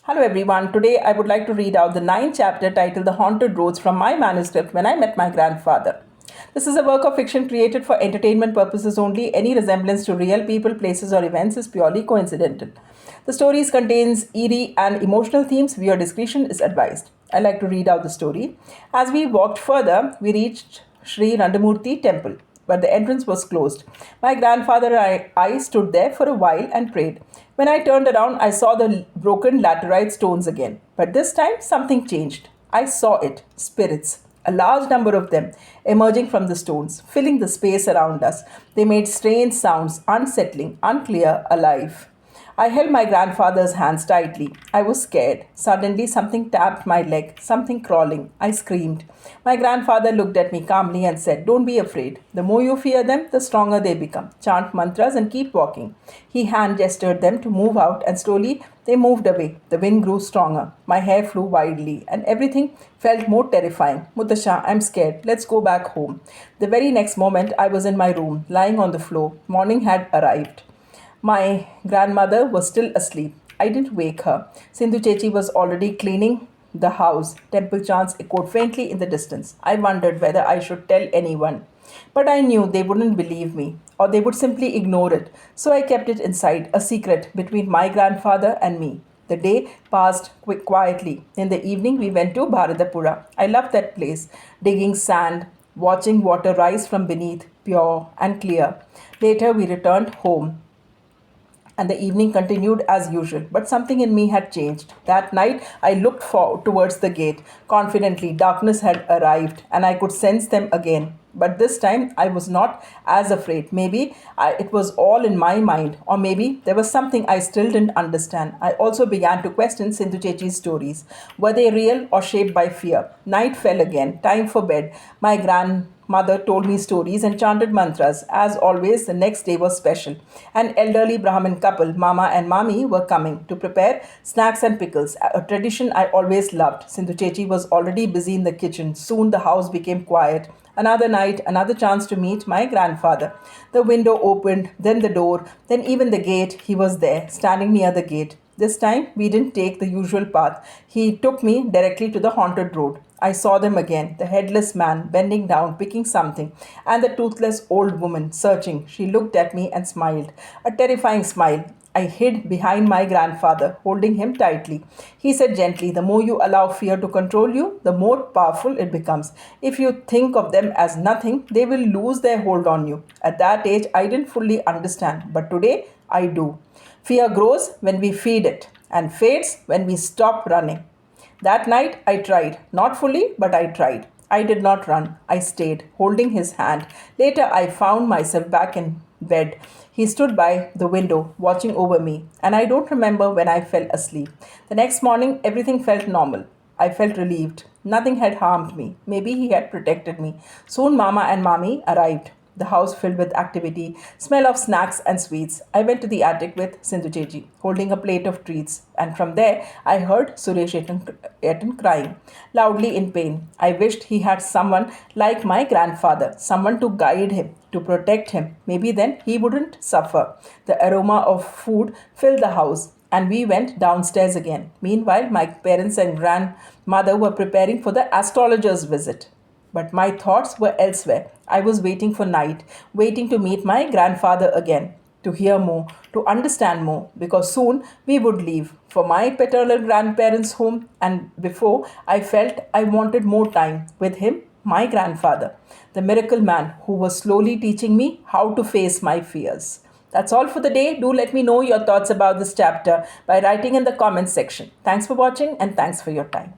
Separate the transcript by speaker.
Speaker 1: Hello everyone. Today I would like to read out the ninth chapter titled The Haunted Roads from my manuscript When I Met My Grandfather. This is a work of fiction created for entertainment purposes only. Any resemblance to real people, places, or events is purely coincidental. The stories contains eerie and emotional themes. Viewer discretion is advised. I like to read out the story. As we walked further, we reached Sri Randamurti temple, but the entrance was closed. My grandfather and I stood there for a while and prayed. When I turned around, I saw the broken laterite stones again. But this time, something changed. I saw it spirits, a large number of them, emerging from the stones, filling the space around us. They made strange sounds, unsettling, unclear, alive. I held my grandfather's hands tightly. I was scared. Suddenly, something tapped my leg, something crawling. I screamed. My grandfather looked at me calmly and said, "Don't be afraid. The more you fear them, the stronger they become. Chant mantras and keep walking." He hand gestured them to move out, and slowly they moved away. The wind grew stronger. My hair flew wildly, and everything felt more terrifying. "Mutasha, I'm scared. Let's go back home." The very next moment, I was in my room, lying on the floor. Morning had arrived. My grandmother was still asleep. I didn't wake her. Sindhu Chechi was already cleaning the house. Temple chants echoed faintly in the distance. I wondered whether I should tell anyone. But I knew they wouldn't believe me, or they would simply ignore it. So I kept it inside, a secret between my grandfather and me. The day passed quietly. In the evening, we went to Bharatapura. I loved that place, digging sand, watching water rise from beneath, pure and clear. Later, we returned home and the evening continued as usual. But something in me had changed. That night, I looked towards the gate. Confidently, darkness had arrived, and I could sense them again. But this time, I was not as afraid. Maybe it was all in my mind, or maybe there was something I still didn't understand. I also began to question Sindhu Chechi's stories. Were they real or shaped by fear? Night fell again. Time for bed. My grandmother told me stories and chanted mantras. As always, the next day was special. An elderly Brahmin couple, Mama and Mami, were coming to prepare snacks and pickles, a tradition I always loved. Sindhu Chechi was already busy in the kitchen. Soon the house became quiet. Another night, another chance to meet my grandfather. The window opened, then the door, then even the gate. He was there, standing near the gate. This time, we didn't take the usual path. He took me directly to the haunted road. I saw them again, the headless man bending down, picking something, and the toothless old woman searching. She looked at me and smiled, a terrifying smile. I hid behind my grandfather, holding him tightly. He said gently, "The more you allow fear to control you, the more powerful it becomes. If you think of them as nothing, they will lose their hold on you." At that age, I didn't fully understand, but today I do. Fear grows when we feed it and fades when we stop running. That night I tried, not fully, but I tried. I did not run. I stayed, holding his hand. Later I found myself back in bed. He stood by the window, watching over me, and I don't remember when I fell asleep. The next morning, everything felt normal. I felt relieved. Nothing had harmed me. Maybe he had protected me. Soon Mama and Mami arrived. The house filled with activity, smell of snacks and sweets. I went to the attic with Sindhu Chechi, holding a plate of treats, and from there I heard Suresh Etan crying, loudly in pain. I wished he had someone like my grandfather, someone to guide him, to protect him. Maybe then he wouldn't suffer. The aroma of food filled the house, and we went downstairs again. Meanwhile, my parents and grandmother were preparing for the astrologer's visit. But my thoughts were elsewhere. I was waiting for night, waiting to meet my grandfather again, to hear more, to understand more, because soon we would leave for my paternal grandparents' home, and before I felt I wanted more time with him, my grandfather, the miracle man who was slowly teaching me how to face my fears. That's all for the day. Do let me know your thoughts about this chapter by writing in the comments section. Thanks for watching and thanks for your time.